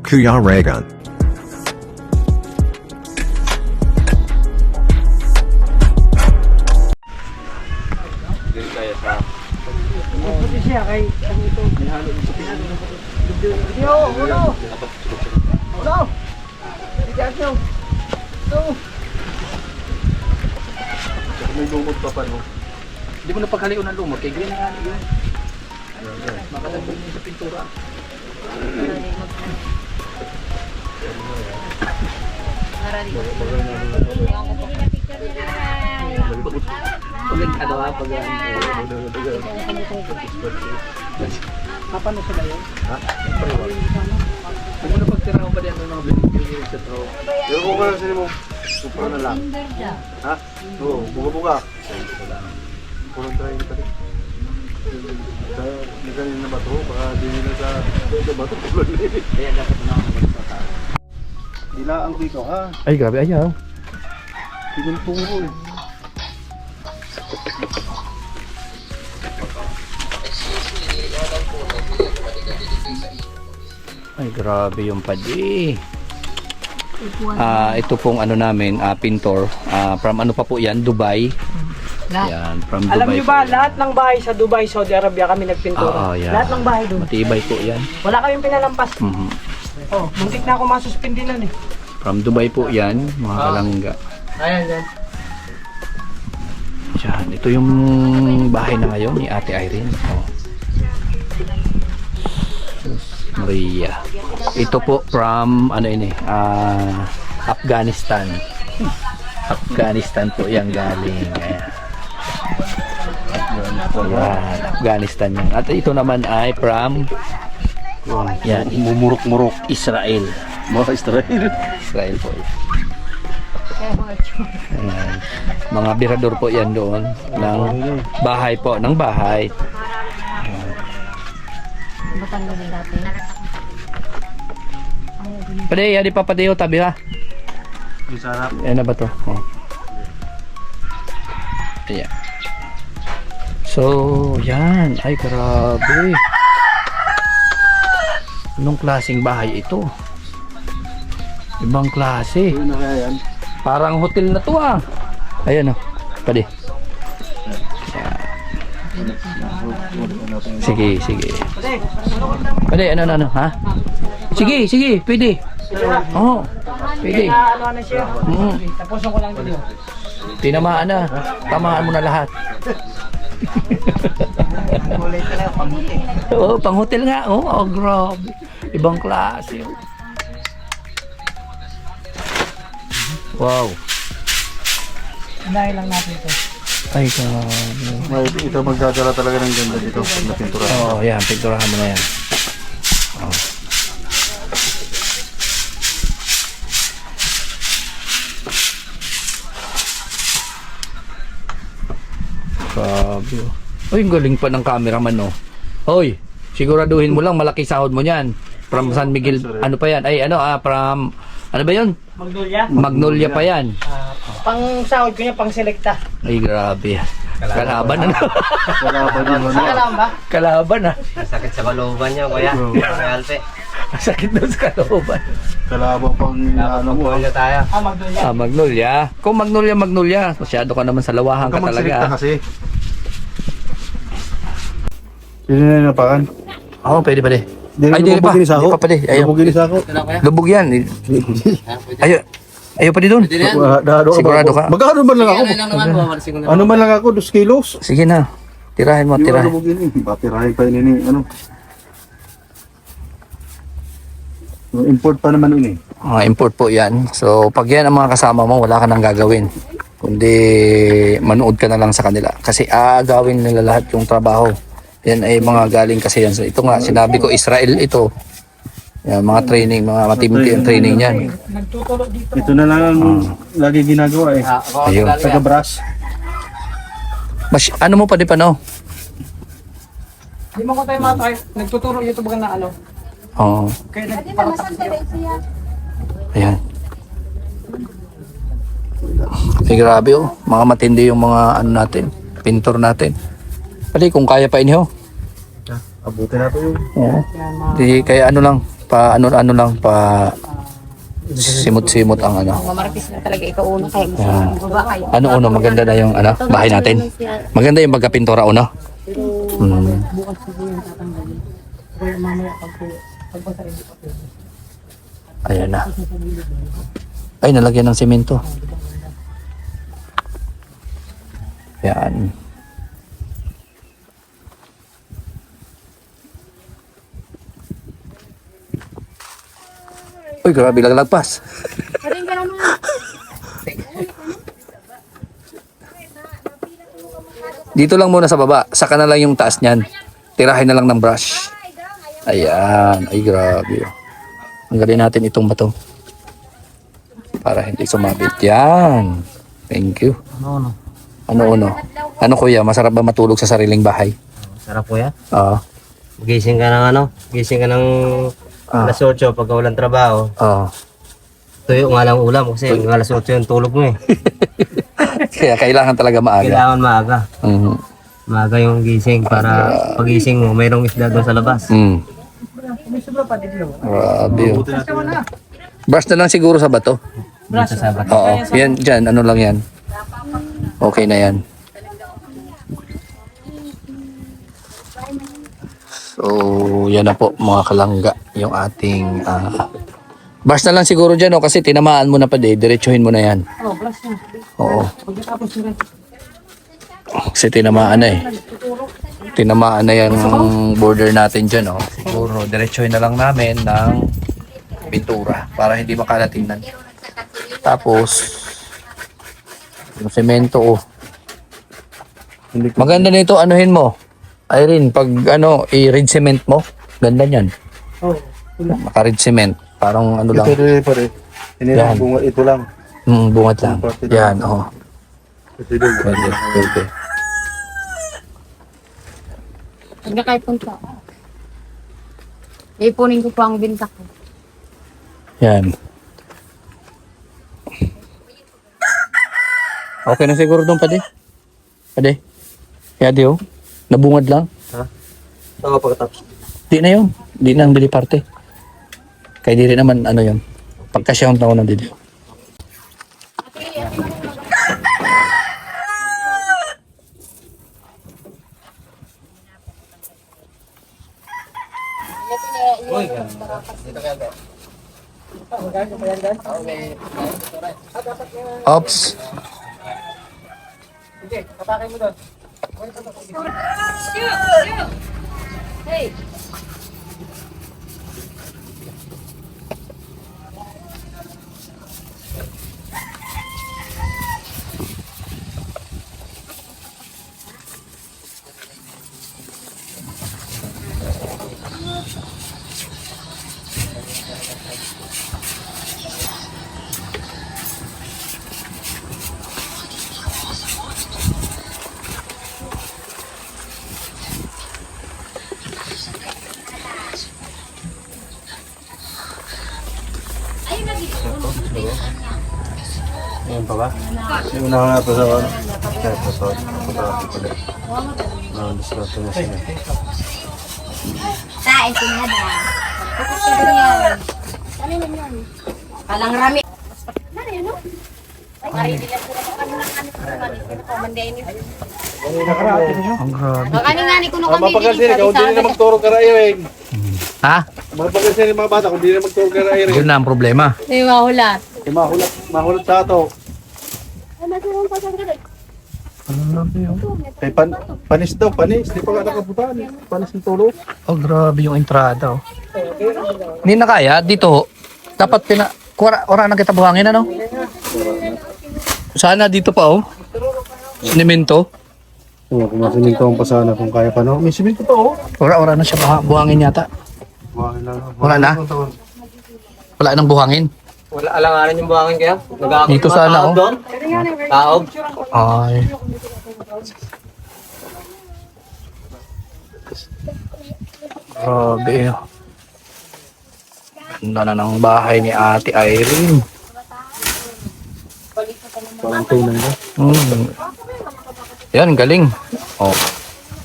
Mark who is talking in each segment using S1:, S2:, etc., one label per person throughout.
S1: Kuya Regan.
S2: Puti siya kay ano ito. Yo, ulo. Ulo. Bigat nyo. Ito.
S3: May lumot pa pa, no?
S4: Hindi mo napagkaliw ng lumot, kay green na nga yun. Makadagdag mo sa pintura. Pag ano ha, pag
S2: Paano sila yun?
S3: Ha?
S4: Huwag mo na pagtiraw pa din ang mga binibigay sa tao.
S3: Pero kung ka sila mo, supra na lang. Ha? Oo, buga-buga. Kurang try pa rin. Nagaling na bato, baka di nila sa bato.
S4: Kaya dapat na ako sa tao.
S3: Dilaan ko ikaw, ha?
S5: Ay, grabe, ayaw.
S3: Pinuntong ko eh.
S5: Ay, grabe yung padi. Ito pong ano namin, pintor. From ano pa po yan, Dubai. Yan, from Dubai.
S2: Alam niyo ba,
S5: po yan.
S2: lahat ng bahay sa Dubai, Saudi Arabia kami nagpintura.
S5: Oo, yan.
S2: Lahat ng bahay doon.
S5: Matibay po yan.
S2: Wala kaming pinalampas.
S5: Mhm.
S2: Oh, muntik na ako masuspindinan eh.
S5: From Dubai po yan, mga kalangga.
S2: Ayan, yan.
S5: Yan, ito yung bahay na ngayon ni Ate Irene. Oh. Maria. Ito po from ano ini, Afghanistan. Afghanistan po yan galing. Ayan. Yan, Afghanistan yan. At ito naman ay from yan, Mumurok-murok, Israel.
S3: Mga Israel.
S5: Israel po. Ayan. Mga birador po yan doon ng bahay po, ng bahay. Pwede, yan pa pati yung tabi ha.
S3: Yung sarap.
S5: Ayan na ba to? Oh. Ayan. So, yan. Ay, grabe. Anong klaseng bahay ito? Ibang klase.
S3: Yun na kaya yan.
S5: Parang hotel na to ah. Ayan o. Pwede. Sige, sige. Pwede, ano, ha? Sige, sige, pwede. Oo, pwede.
S2: Kaya ano na siya. Tapusin ko lang dito.
S5: Tinamaan na. Tamaan mo na lahat.
S2: Kulay talaga, pamuti.
S5: Oo, pang hotel nga. Oh, grabe. Ibang klase. Oh. Wow.
S2: Unahin lang natin ito.
S5: Ay, grabe.
S3: Ito magdadala talaga ng ganda dito pag napintura.
S5: Oo, yan. Pinturahan mo na yan. Oh. Grabe. Uy, ang galing pa ng cameraman, no? Hoy, siguraduhin mo lang malaki sahod mo niyan. From San Miguel, ano pa yan? Ay, ano, from, ano ba yun?
S2: Magnolia.
S5: Magnolia pa yan.
S2: Pang sahod ko niya, pang selekta.
S5: Ay, grabe. Kalaban, ano?
S3: Kalaban yung ano.
S2: Alam ba?
S5: Kalaban, ah.
S6: Sakit sa kalooban niya, kuya. Kuya Alpe.
S5: Sakit daw sa kalooban.
S3: Kalaban pang ano mo.
S6: Pagpulyo tayo.
S2: Magnolia.
S5: Magnolia. Kung Magnolia. Masyado ka naman sa lawahan ka
S3: Magsilikta
S5: talaga.
S3: kasi. Yun na yung napakan.
S5: Oo, pwede.
S3: Di
S5: Ay, di pa.
S3: lubugin sa ako.
S5: Di pa pwede. Ayaw.
S3: Lubugin sa ako.
S5: Lubog yan. Ayaw pa di doon. Sigurado ka?
S3: Magkano man lang ako? Ano man lang ako? 2 kilos?
S5: Sige na. Tirahin mo,
S3: Di ba
S5: tirahin.
S3: lubugin eh? Patirahin pa yun ini. Ano? Import pa naman yun eh.
S5: Mga import po yan. So, pag yan ang mga kasama mo, wala ka nang gagawin. Kundi manood ka na lang sa kanila. Kasi aagawin nila lahat yung trabaho. Yan ay mga galing kasi yan. So, ito nga, sinabi ko, Israel ito. Yan, mga training, mga matibay ang training yan.
S2: Nagtutulog dito.
S3: Ito na lang ang lagi ginagawa eh.
S5: Ayun.
S3: Taga-brush.
S5: Ano mo pa di pa, no?
S2: Di mo ko tayo matay. Nagtuturo ito baga na ano.
S5: Oo.
S2: Kaya nagparatak siya.
S5: Ayan. Ay, grabe oh. Mga matindi yung mga ano natin. Pintor natin. Pali, kung kaya pa inyo.
S3: Abutin natin yun.
S5: Oo. Di, kaya ano lang. Pa ano lang, pa simot-simot ang ano.
S2: Mamartis na talaga ikaw uno kaya gusto
S5: Yan.
S2: mo ba kayo.
S5: Ano uno, maganda na yung ano, bahay natin. Maganda yung pagkapintura uno.
S2: Bukas siguro yung tatanggalin. Pero mamaya pagpasarin ko.
S5: Ayan na. Ay, nalagyan ng semento. Yan. Uy, grabe laglagpas.
S2: Paring ka naman.
S5: Dito lang muna sa baba. Saka na lang yung taas niyan. Tirahin na lang ng brush. Ayan. Ay, grabe. Tanggalin natin itong bato. Para hindi sumabit. Yan. Thank you. Ano? Ano kuya? Masarap ba matulog sa sariling bahay?
S6: Sarap po yan.
S5: Oo.
S6: Gising ka ng gising ka ng alas 8 pagka walang trabaho.
S5: Oo.
S6: Tuyo nga lang ulam kasi alas 8 yung tulog mo eh.
S5: Kaya kailangan talaga maaga.
S6: Kailangan maaga.
S5: Mhm.
S6: Maaga yung gising para pagising mo mayroong isda doon sa labas.
S5: Mm. Grabe. Oh. Brush na lang siguro sa bato.
S6: Dito sa bato.
S5: Oo. Yan, dyan. Ano lang yan. Okay na yan. So, yan na po mga kalangga. Yung ating... brush na lang siguro dyan, kasi tinamaan mo na pa diretsuhin mo na yan.
S2: Oh, brush na.
S5: Oo.
S2: Pagkatapos nyo rin.
S5: Kasi tinamaan na eh. Tinamaan na yung border natin dyan. Oh. Siguro, diretsuhin na lang namin ng pintura para hindi makalatingnan. Tapos, yung semento, oh. Maganda nito, anuhin mo. Irene, pag i-red cement mo, ganda niyan.
S2: Oh.
S5: Maka-red cement. Parang ano lang.
S3: Ito rin pare. Hindi
S5: Yan.
S3: lang bunga, ito lang.
S5: Bungat lang. Yan, oh.
S3: Ito din.
S5: Pwede.
S2: Huwag na kayo punta. Ipunin ko pa ang binta ko.
S5: Yan. Okay na siguro doon, pade. Pade. Kaya di, oh. Nabungad lang.
S6: Oo, pagkatapos.
S5: Di na yun. Di na ang dili parte. Kaya di rin naman ano yun. Pagkasyang taon ng dili. Ops.
S2: Sige, kapakay mo doon. Hey!
S6: Ayun pa ba?
S3: Yung una nga ito sa ano. Ito sa photography pala. Discount na siya.
S1: Sa ensinada. Bakit ka ganyan? Ano yun yan? Palang rami. Ano yun, no? Ay, maridilan ko na kami ng ano ko naman. Pinakomandayin niyo.
S5: Ang grabe.
S1: Makani-ngani ko na kami.
S3: Mapagansin, ikaw hindi na magturo ka na Irene.
S5: Ha?
S3: Mapagansin yung mga bata, kung hindi na magturo ka na Irene.
S5: Yun na ang problema.
S2: Ay, mahulat.
S3: Mahulat sa ato.
S1: Ay, nagsilang pa siyang ganun.
S3: Kay panis daw, panis. Di pa nga nakabutan. Panis ng tulo.
S5: Oh, grabe yung entrada, oh. Hindi na kaya. Dito, dapat ora na kita buhangin, ano? Sana dito pa, oh. Sinemento.
S3: Oo, kung masiminto ang pasana, kung kaya pa no. May siminto pa oh.
S5: Ora na siya buhangin yata. Wala na? Wala nang buhangin.
S6: Wala alanganan yung buhangin kaya?
S5: Dito sana, oh.
S6: doon? Taob?
S5: Ay. Grabe. Ganda na ng bahay ni Ate Irene.
S3: Parang tunay na.
S5: Yan, galing. Oh.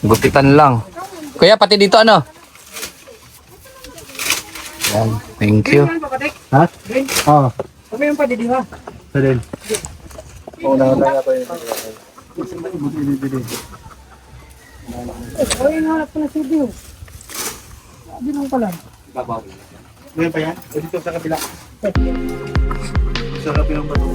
S5: Gupitan lang. Kuya, pati dito ano? Yan. Thank you.
S3: Ha? Oo.
S2: Ano yung padidi ha?
S3: Sadin. Oo, nakataya pa yun.
S2: Ay, hanap ko na si Dio. Sabi lang pala.
S3: Ngayon pa yan? O dito sa kabila? Sa kabilang bato.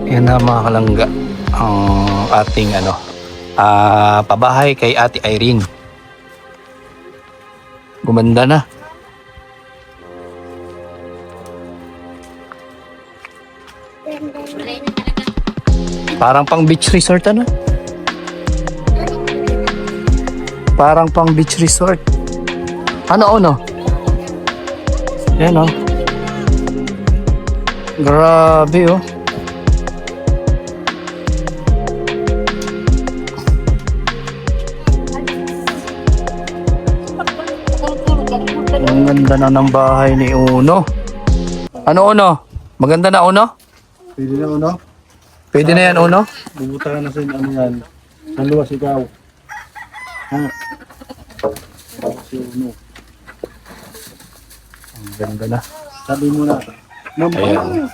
S5: Yan na mga kalangga. Ang ating pabahay kay Ate Irene. Gumanda na. Parang pang beach resort ano? Parang pang beach resort. Ano? Yan oh. Grabe oh. Ang ganda na ng bahay ni Uno. Ano Uno? Maganda na Uno?
S3: Pwede na uno?
S5: Pwede na yan Uno?
S3: Bubutahan na sa ano yan. Ang luwas ikaw. Ha? Si uno.
S5: Ang ganda na.
S3: Sabi mo na.
S5: Ayan.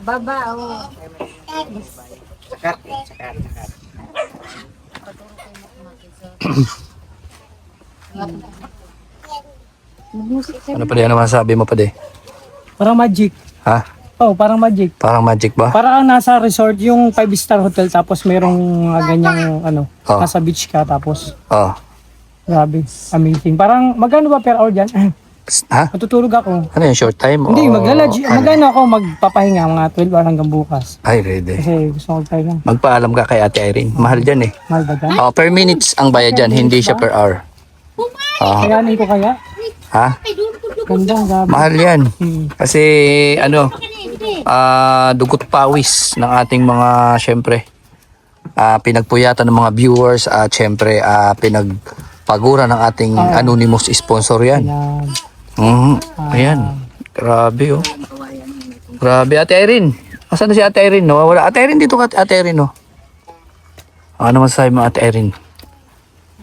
S1: Baba, oh.
S5: Ano pa din? Ano masasabi mo pa din?
S2: Parang magic.
S5: Ha?
S2: Oh, parang magic.
S5: Parang magic ba?
S2: Parang nasa resort yung 5-star hotel tapos merong ganyang
S5: Oh.
S2: nasa beach ka tapos
S5: Oh.
S2: grabe, amazing. Parang magkano ba per hour dyan?
S5: Ha?
S2: Matutulog ako.
S5: Ano yun? Short time?
S2: Hindi,
S5: o
S2: magano ako magpapahinga mga 12 hours hanggang bukas.
S5: Ay, ready.
S2: Kasi gusto ko magpahinga.
S5: Magpaalam ka kay Ate Irene. Mahal dyan eh.
S2: Mahal ba dyan?
S5: Oh, per minutes ang bayad dyan. Hindi siya per hour. Oh.
S2: Kayanin ko kaya?
S5: Ha?
S2: Gandang gabi.
S5: Mahal yan.
S2: Hmm.
S5: Kasi dugot pawis ng ating mga syempre pinagpuyatan ng mga viewers at syempre pinagpagura ng ating anonymous sponsor yan.
S2: Yan.
S5: Ayan. Grabe oh. Grabe Ate Irene. Asan na si Ate Irene? Nawawala. Ate Irene dito ka Ate Irene oh. Ano masasabi mo Ate Irene?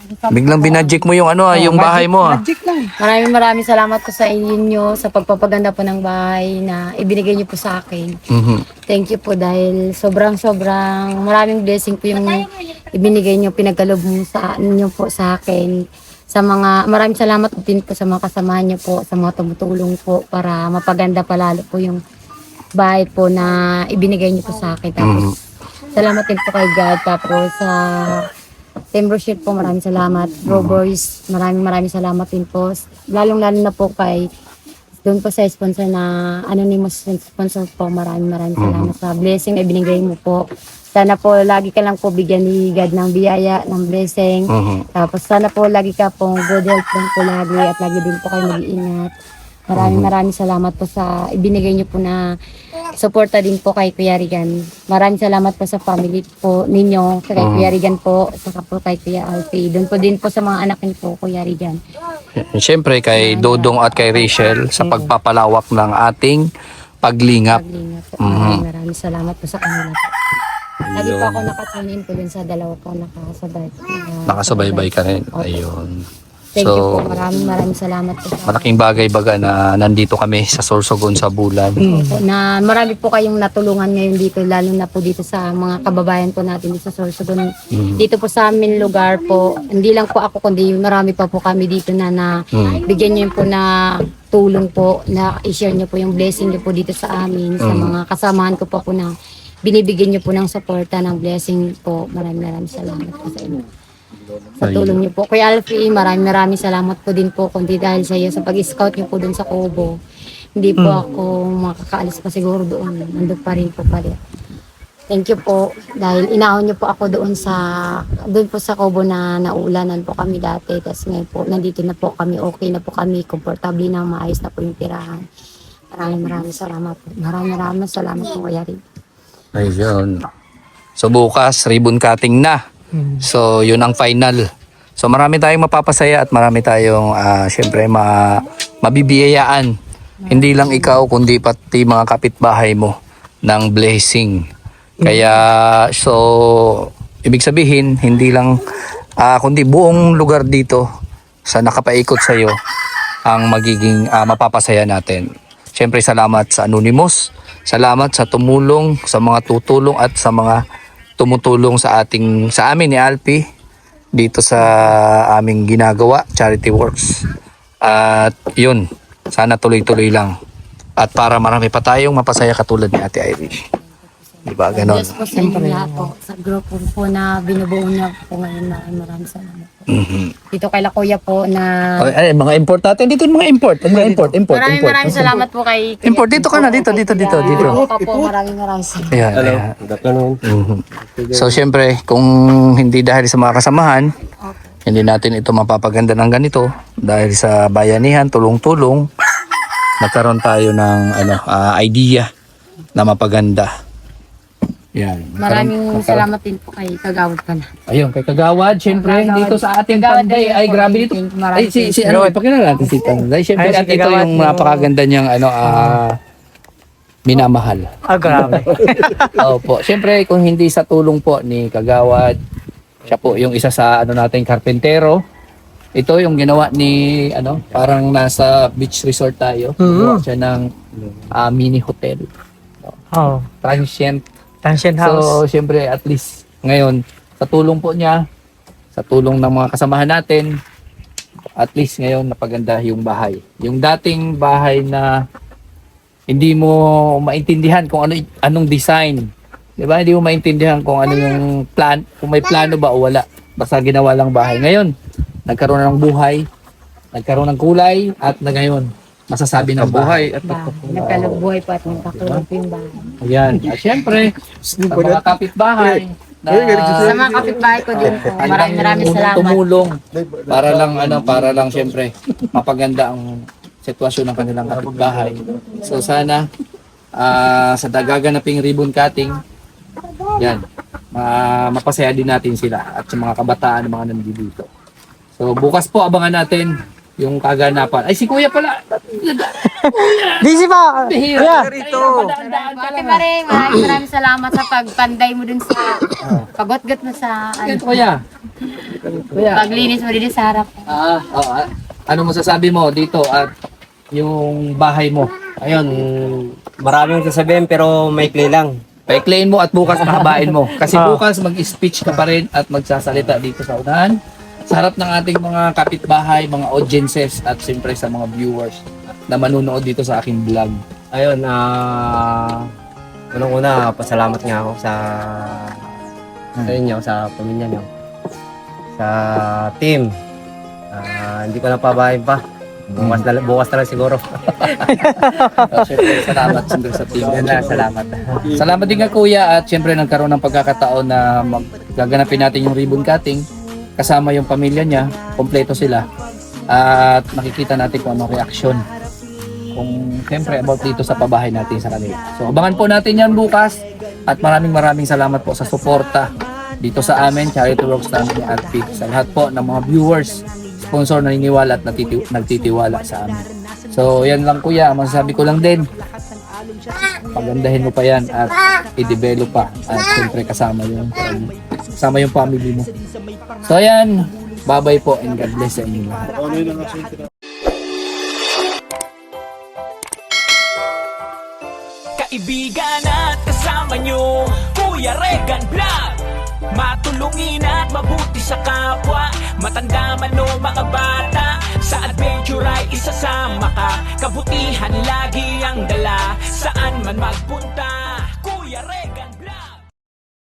S5: Biglang binadjik mo yung yung bahay mo ah.
S2: Magic lang.
S1: Maraming salamat po sa inyo sa pagpapaganda po ng bahay na ibinigay niyo po sa akin.
S5: Mhm.
S1: Thank you po dahil sobrang maraming blessing po yung ibinigay niyo, pinagkalob mo sa inyo po sa akin. Maraming salamat din po sa mga kasamahan niyo po, sa mga tumutulong po para mapaganda palalo po yung bahay po na ibinigay niyo po sa akin. Tapos salamat din po kay God. Tapos sa Timber Sheet po, maraming salamat. Bro Boys, maraming salamat din po. Lalong-lalo na po kay doon po sa sponsor na anonymous sponsor po. Maraming salamat sa blessing na ibinigay mo po. Sana po lagi ka lang po bigyan ni God ng biyaya, ng blessing. Tapos sana po lagi ka pong good health lang po lagi at lagi din po kayo mag-iingat. Maraming salamat po sa ibinigay niyo po na suporta din po kay Kuya Rigan. Maraming salamat po sa family po ninyo, kay Kuya Rigan po, saka po kay Kuya Alfie. Doon po din po sa mga anak niyo po, Kuya Rigan.
S5: Siyempre kay Dodong at kay Rachel sa pagpapalawak ng ating paglingap.
S1: Paglingap po. Maraming salamat po sa kanila po. Lagi po ako nakatunin po dun sa dalawa po nakasabay.
S5: Nakasubaybay ka rin. Ayun.
S1: Thank you
S5: So,
S1: po. Maraming salamat po sa
S5: malaking bagay baga na nandito kami sa Sorsogon sa Bulan.
S1: po, na marami po kayong natulungan ngayon dito, lalo na po dito sa mga kababayan po natin dito sa Sorsogon. Dito po sa amin lugar po, hindi lang po ako kundi marami pa po kami dito na bigyan niyo po na tulong po, na i-share niyo po yung blessing niyo po dito sa amin, sa mga kasamahan ko po na binibigyan niyo po ng suporta, ng blessing po. Maraming salamat po sa inyo. Sa tulong niyo po. Kuya Alfie, maraming salamat po din po kundi dahil sa iyo sa pag-scout niyo po doon sa Kubo. Hindi po ako makakaalis pa siguro doon. Nandun pa rin po pala. Thank you po dahil inahon niyo po ako doon po sa Kubo na naulanan po kami dati. Tapos ngayon po nandito na po kami, okay na po kami, komportable na, maayos na po yung tirahan. Maraming salamat po. Maraming salamat po Kuya Rigan.
S5: Ayun. So bukas, ribbon cutting na. So yun ang final. So marami tayong mapapasaya at marami tayong syempre mabibiyayaan. Hindi lang ikaw kundi pati mga kapitbahay mo ng blessing. Kaya so ibig sabihin hindi lang kundi buong lugar dito sa nakapaikot sa iyo ang magiging mapapasaya natin. Syempre salamat sa Anonymous, salamat sa tumulong, sa mga tutulong at sa mga tumutulong sa amin ni Alpi dito sa aming ginagawa, charity works. At yun, sana tuloy-tuloy lang. At para marami pa tayong mapasaya katulad ni Ate Irish. Diba, ganon?
S1: Yes po sa inyo lahat po. Sa grupo po na binubuo niya po ngayon na maraming salamat po. Dito kay La Kuya po na
S5: Ay, mga import natin. Dito yung mga import.
S1: maraming salamat po kay Kuya.
S5: Import, dito ka na. Dito.
S1: Ako pa po, maraming salamat.
S5: Ayan,
S6: Hello.
S5: ayan.
S6: Good afternoon.
S5: So, syempre, kung hindi dahil sa mga kasamahan, hindi natin ito mapapaganda ng ganito. Dahil sa bayanihan, tulong-tulong, nagkaroon tayo ng idea na mapaganda. Yan.
S1: Maraming salamat din po kay Kagawad ka na.
S5: Ayun, kay Kagawad, syempre,
S1: Kagawad.
S5: dito sa ating
S1: Kagawad
S5: Panday,
S1: din
S5: ay
S1: po.
S5: grabe dito. Ay,
S1: Maraming
S5: si pakilala natin si Panday. Syempre,
S6: Ay, si
S5: at ito
S6: Kagawad
S5: yung
S6: po.
S5: napakaganda niyang, minamahal.
S6: Grabe.
S5: Opo. Syempre, kung hindi sa tulong po ni Kagawad, siya po yung isa sa nating karpentero. Ito yung ginawa ni parang nasa beach resort tayo. Ginawa siya ng mini hotel.
S2: Oh,
S5: Transient.
S2: Transient
S5: So, syempre at least ngayon sa tulong po niya, sa tulong ng mga kasamahan natin, at least ngayon napaganda yung bahay. Yung dating bahay na hindi mo maintindihan kung anong design. 'Di ba? Hindi mo maintindihan kung ano yung plan, kung may plano ba o wala. Basta ginawa lang bahay. Ngayon, nagkaroon na ng buhay, nagkaroon ng kulay at na ngayon masasabi ng buhay at
S1: Nagkalugbuhay po at nagkakulog po yung bahay.
S5: ayan. At syempre, sa mga kapitbahay na
S1: Sa mga kapitbahay ko din po, maraming salamat.
S5: tumulong para lang syempre mapaganda ang sitwasyon ng kanilang kapitbahay. So sana sa gaganaping ribbon cutting, yan, mapasaya din natin sila at sa mga kabataan na mga nandito. So bukas po abangan natin yung kaganapan. Ay si Kuya pala.
S2: Busy pa!
S5: Bihira.
S1: Ate Mare, maraming salamat sa pagpanday mo dun sa pagotgot mo sa
S5: Yan, Kuya. Kuya.
S1: paglinis mo din sa harap.
S5: Ano masasabi mo dito at yung bahay mo?
S6: Ayun, maraming sasabihin pero maikli lang.
S5: Paikliin mo at bukas mahabain mo. Kasi bukas mag-speech ka pa rin at magsasalita dito sa unahan. Sa harap ng ating mga kapitbahay, mga audiences at siyempre sa mga viewers na manunood dito sa aking vlog.
S6: Ayun, unang-una, pasalamat nga ako sa inyo, sa pamilya niyo, sa team. Hindi ko na pabahin pa. Bukas na lang siguro.
S5: Siyempre, salamat siyempre sa team.
S6: Salamat.
S5: Salamat din nga Kuya at siyempre nagkaroon ng pagkakataon na gaganapin natin yung ribbon cutting. Kasama yung pamilya niya, kompleto sila. At makikita natin kung anong reaksyon. Kung siyempre about dito sa pabahay natin sa kanila. So abangan po natin yan bukas. At maraming salamat po sa suporta dito sa amin, Charity Works namin ni Alpi. Sa lahat po ng mga viewers, sponsor na naniniwala at nagtitiwala sa amin. So yan lang Kuya, masasabi ko lang din. Pagandahin mo pa yan at i-develop pa. At siyempre kasama yung family mo. So ayan, bye-bye po and God bless sa inyo lahat.
S7: Kaibigan at kasama nyo, Kuya Regan Vlog. Matulungin at mabuti sa kapwa, matanda man o mga bata. Sa adventure ay isasama ka, kabutihan lagi ang dala. Saan man magpunta, Kuya Regan.